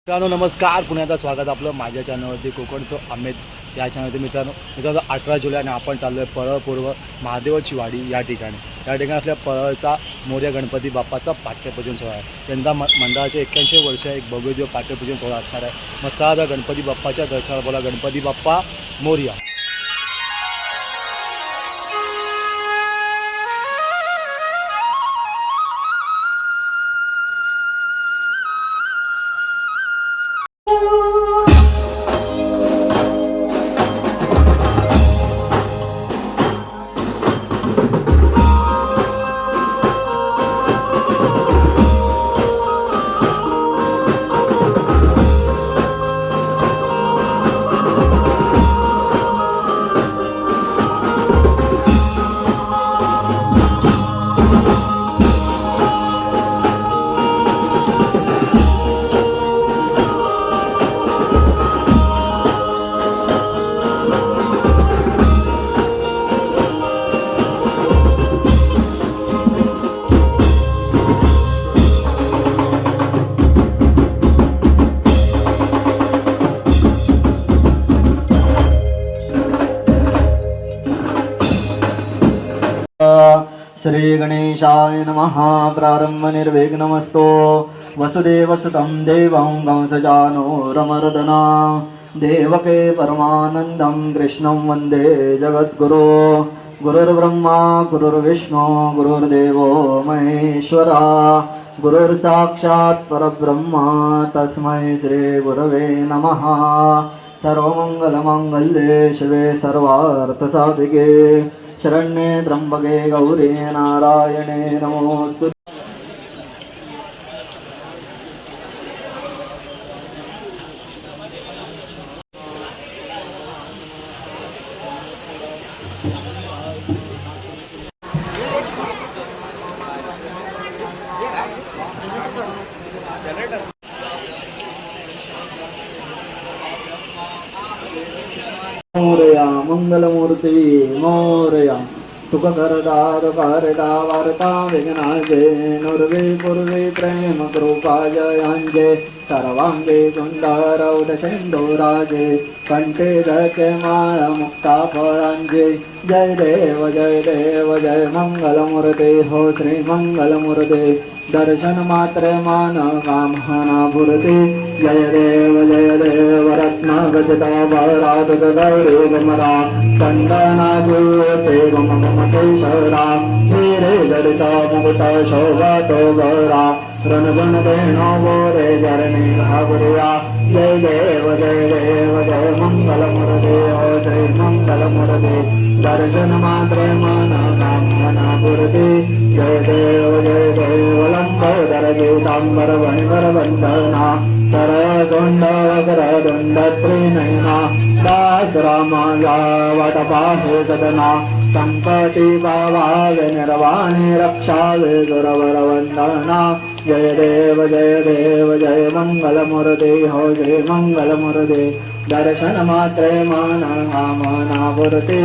मित्रांनो नमस्कार, पुन्हा एकदा स्वागत आपलं माझ्या चॅनलवरती कोकणचं अमित या चॅनलवरती. मित्रांनो 18 जुलै आणि आपण चाललो आहे परळ पूर्व महादेवाची वाडी या ठिकाणी आपल्या परळचा मोरया गणपती बाप्पाचा पाठ्यपूजन सोहळा आहे. यंदा मंडळाचे 81 वर्ष एक भव्य पाठ्यपूजन सोहळा असणार आहे. मग चला गणपती बाप्पाच्या दर्शनाला बोला. गणपती बाप्पा मोरया. श्री गणेशाय नमः. प्रारंभ निर्विघ्नमस्तो. वसुदेवसुतं देवं कंसचानूरमर्दना देवके परमानन्दं कृष्णं वन्दे जगद्गुरो. गुरुर्ब्रह्मा गुरुर्विष्णु गुरुर्देवो महेश्वरा. गुरुर्साक्षात् परब्रह्म तस्मै श्रीगुरवे नमः. सर्वमङ्गलमाङ्गल्ये शिवे सर्वार्थसाधिके शरण्ये त्र्यंबके गौरी नारायणे नमोस्तुते. मोरया मंगलमूर्ती मोरया. तुक करदार कारदा वार्ता विघ्नाजे नुर्वे पूर्वे प्रेम कृपा जयांजे. सर्वांगे सुंदर सिंधुराजे कंठे धके माळ मुक्ता फळांजे. जय देव जय मंगलमूर्ते हो श्री मंगलमूर्ते. दर्शन मात्र मान कामना पुरते. जय देव रत्न गजता भरात गौरी गमरा. चंदना जुते गम केशरा. हिरे जडिता मुकुट शोभा तो गौरा. रणगण देणो गोरे जरणी घाबरुया. जय देव जय मंगलमूर्ते हो श्री मंगलमूर्ते. दर्शन मात्र मन कामना पुरते. जय देव लंबोदर पीतांबर वणिवर वंदना. सरळ सोंड वक्र दंड त्रिनयना. दास रामाया वाट पाहे सदना. संकटी पावावे निर्वाणे रक्षावे गुरवर वंदना. जय देव जय मंगलमूर्ते हो जय मंगलमूर्ते. दर्शन मात्रे मन कामना पुरते.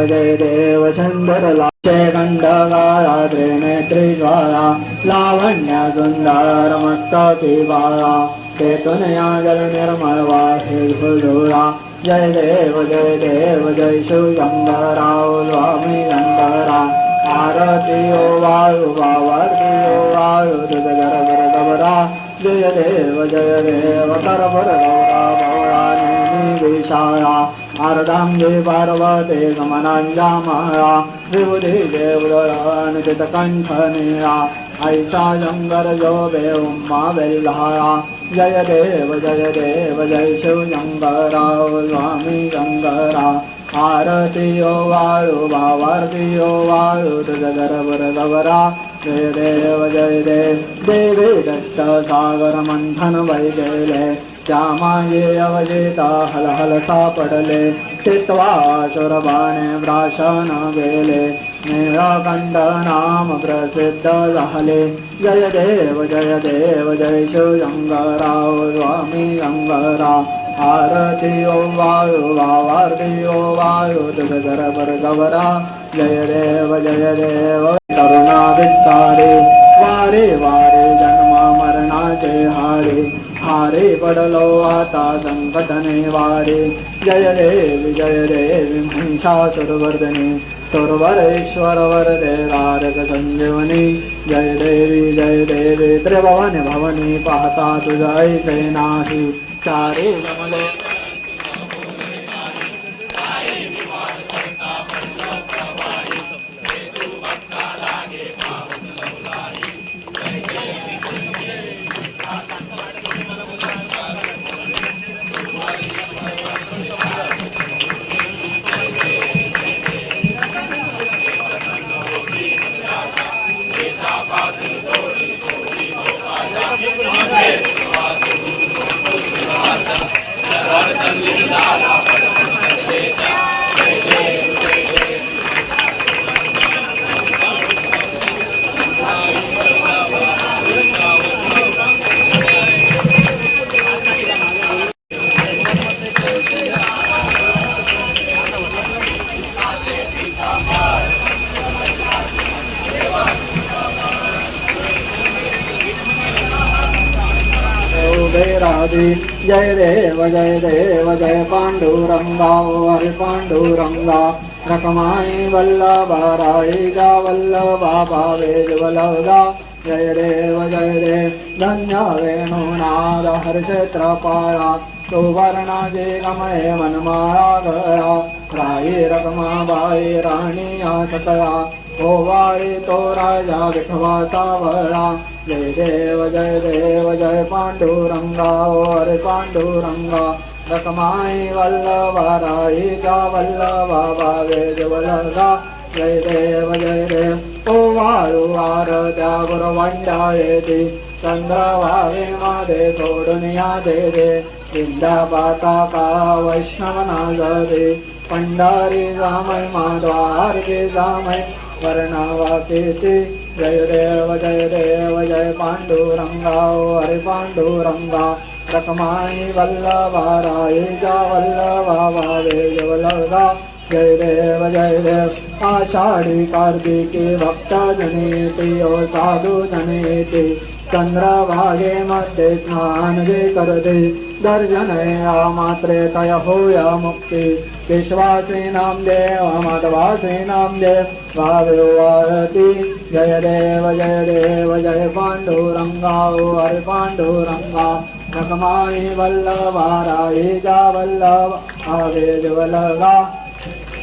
जय देव चंद्र खंडगारा त्रिनेत्री ज्वाला. लावण्य सुंदर मस्तकी बाळा. तेतुनया जल निर्मळ वाहे झुळझुळा. जय देव जय शिवशंकरा स्वामी शंकरा. आरती ओ वायु वावर्ती ओ वायु तुझ घर गबरा. जय देव कर गौरा भवानी विशाळा. आरदांगे पार्वते समनांजामाळा. विभुधी देवदळानित कंठ नीळा. ऐसा शंकर जो बे उम्मा बेल्हाळा. जय देव जय शिवशंकरा स्वामी शंकरा. आरती ओ वायु भावारती ओ वायु तुझ गर्भर गवरा. जय देव देवी दत्त सागर मंथन वै गेले. श्यामाये अवजेता हलहल सापडले. चित्वासुर बाणे प्राशन गेले. नीळकंठ नाम प्रसिद्ध झाले. जय देव जय शिवशंकरा स्वामी शंकरा. आरती ओ वायु भावारती ओ वायु तुझ गर्भर गवरा. जय देव करुणा विस्तारे. वारे वारे जन्म मरणाचे हारे. भारी पडलो आता संकटने वारे जय देवी महिषासुरवर्धने सुरवरेश्वर वरदे तारक संजीवनी जय देवी त्रिभुवन भवनी पाहता तुझा ऐसे नाही सारे जमले राधे जय देव जय पांडुरंगा हरि पांडुरंगा रकमाई वल्लभा राईगा वल्लभा भावे वल्लभा जय देव धन्य वेणुनाद हर्षत्रपाळा सुवर्णाजे गमये मनमाळा गळा राई रकमा बाई राणीया सकळा ओवाळी तो राजा विठवाचा वळा जय देव जय पांडुरंगा हरे पांडुरंगा रकमाई वल्लभा राईगा वल्लभा भावे वल्लभा जय देव ओवाळू आरत्या गुरवंडा येते चंद्रभावे मादे सोडून या दे विंदा पाता का वैष्णवना जदे पंढारी जामय माधवारके जामय वर्णावा केते जय देव जय पांडुरंगा हरे पांडुरंगा रकमाई वल्लभा राईगा वल्लभा भावे वल्लभा जय देव आषाढी कार्तिके भक्त जनेते ओ साधू जनेते चंद्रभागे मध्ये स्नान जे करते दर्शन या मात्रे तय होया मुक्ती विश्वासी नाम देव माधवासी नाम देव भावती जय देव जय पांडुरंगा हरे पांडुरंगा रकमाई वल्लभा राईगा वल्लभा भावे वल्लभा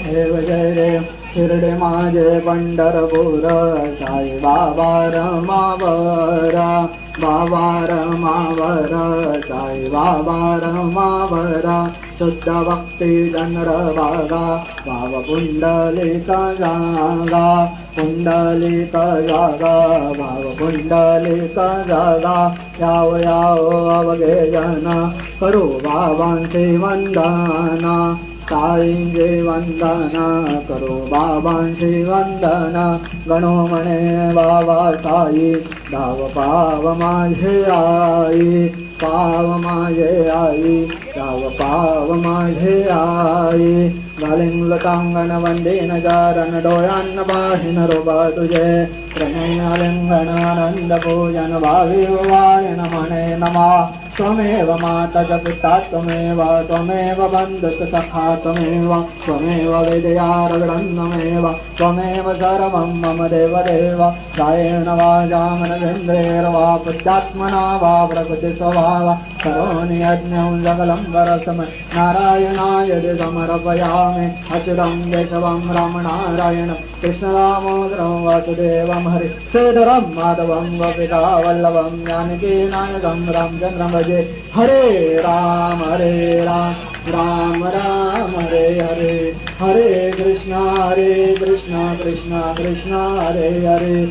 देव जय शिरडे माझे पंढरपूर साई बाबा रमावर साई बाबा रमावर शुद्ध भक्ती चंद्रभागा भाव पुंडलिका जागा भाव पुंडलिका जागा याव अवघे जन करू बाबांचे वंदना साईंचे वंदना करो बाबांचे वंदना गणो म्हणे बाबा साई धाव पाव माझे आई पाव माझे आई धाव पाव माझे आई घालिंग लतांगण वंदेन चारण डोळ्यान्न बाहिन रोबा तुझे प्रणय आलिंगन आनंद पूजन भावी वायन म्हणे नमा त्वमेव माता च पिता त्वमेव बन्धुश्च सखा त्वमेव विद्यारविडन्नमेव त्वमेव सर्वं मम देवदेव कायेन वाचा मनसेन्द्रियैर्वा बुद्ध्यात्मना वा प्रकृतिस्वभावा करोमि यज्ञं सकलं परस्मै नारायणाय समर्पयामि अच्युतं केशवं रामनारायणं कृष्णदामोदरं वासुदेवं हरि श्रीधरं माधवं गोपिका वल्लभं जानकीनायकं रामचन्द्रं भजे हरे राम राम राम हरे हरे हरे कृष्णा कृष्णा कृष्णा हरे हरे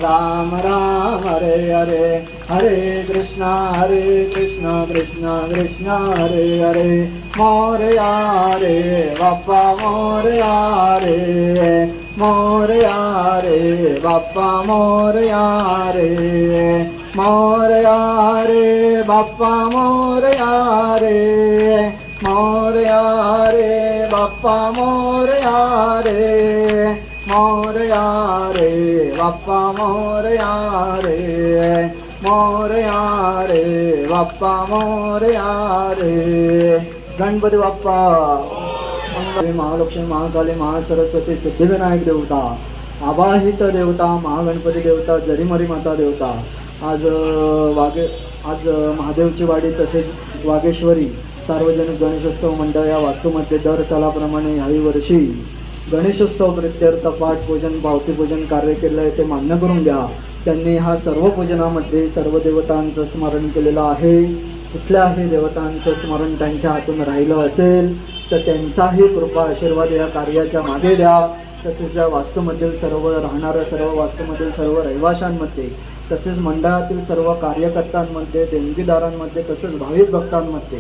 राम हरे हरे हरे कृष्णा कृष्णा कृष्णा हरे हरे मोरया रे बाप्पा मोरया रे बाप्पा मोरया रे बाप्पा मोरया रे बाप्पा मोरया रे बाप्पा मोरया रे मोरया रे बाप्पा मोरया रे. गणपती बाप्पा मंगल. महालक्ष्मी, महाकाली, महासरस्वती, सिद्धिविनायक देवता, आवाहित देवता, महागणपती देवता, जरीमरी माता देवता. आज महादेवची वाडी तसेच वागेश्वरी सार्वजनिक गणेशोत्सव मंडळ या वास्तूमध्ये दर सालाप्रमाणे ह्याही वर्षी गणेशोत्सव प्रित्यर्थ पाठ पूजन, पावती पूजन कार्य केलं आहे ते मान्य करून घ्या. त्यांनी ह्या सर्व पूजनामध्ये सर्व देवतांचं स्मरण केलेलं आहे. कुठल्याही देवतांचं स्मरण त्यांच्या हातून राहिलं असेल तर त्यांचाही कृपा आशीर्वाद या कार्याच्या मागे द्या. तसेच या वास्तूमधील सर्व राहणाऱ्या सर्व वास्तूमधील सर्व रहिवाशांमध्ये, तसेच मंडळातील सर्व कार्यकर्त्यांमध्ये, देणगीदारांमध्ये, तसेच भाविक भक्तांमध्ये,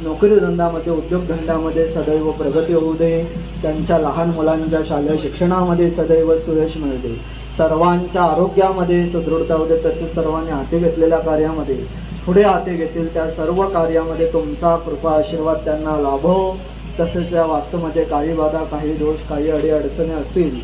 नोकरी धंद्यामध्ये, उद्योगधंद्यामध्ये सदैव प्रगती होऊ दे. त्यांच्या लहान मुलांच्या शालेय शिक्षणामध्ये सदैव सुयश मिळू दे. सर्वांच्या आरोग्यामध्ये सुदृढता होऊ दे. तसेच सर्वांनी हाती घेतलेल्या कार्यामध्ये पुढे हाती घेतील त्या सर्व कार्यामध्ये तुमचा कृपा आशीर्वाद त्यांना लाभो. तसेच या वास्तूमध्ये काही बाधा, काही दोष, काही अडीअडचणी असतील,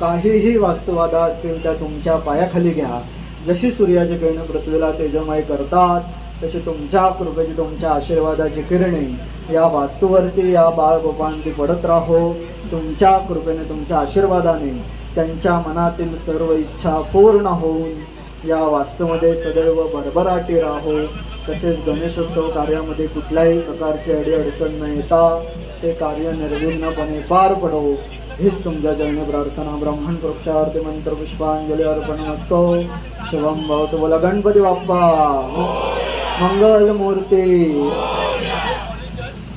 काहीही वास्तुबाधा असतील त्या तुमच्या पायाखाली घ्या. जशी सूर्याची किरणे पृथ्वीला तेजमय करतात तशी तुमच्या कृपेची, तुमच्या आशीर्वादाची किरणे या वास्तूवरती, या बाळगोपांती पडत राहो. तुमच्या कृपेने, तुमच्या आशीर्वादाने त्यांच्या मनातील सर्व इच्छा पूर्ण होऊन या वास्तूमध्ये सदैव भरभराटी राहो. तसेच गणेशोत्सव कार्यामध्ये कुठल्याही प्रकारची अडीअडचण न येता ते कार्य निर्विघ्नपणे पार पडो हीच तुमच्या चरणी प्रार्थना. ब्राह्मण पक्षार्थी मंत्र पुष्पांजली अर्पणमस्तु. शुभम भवतु. बोला गणपती बाप्पा मंगल मूर्ती.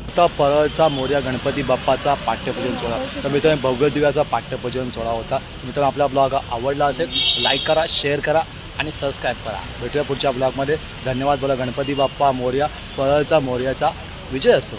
आता परळचा मोरया गणपती बाप्पाचा पाठ्यपूजन सोहळा, तर मित्रांनो भव्य दिव्याचा पाठ्यपूजन सोहळा होता. मित्रांनो आपला ब्लॉग आवडला असेल लाईक करा, शेअर करा आणि सबस्क्राईब करा. भेटूया पुढच्या ब्लॉगमध्ये. धन्यवाद. बोला गणपती बाप्पा मोरया. परळचा मोरयाचा विजय असो.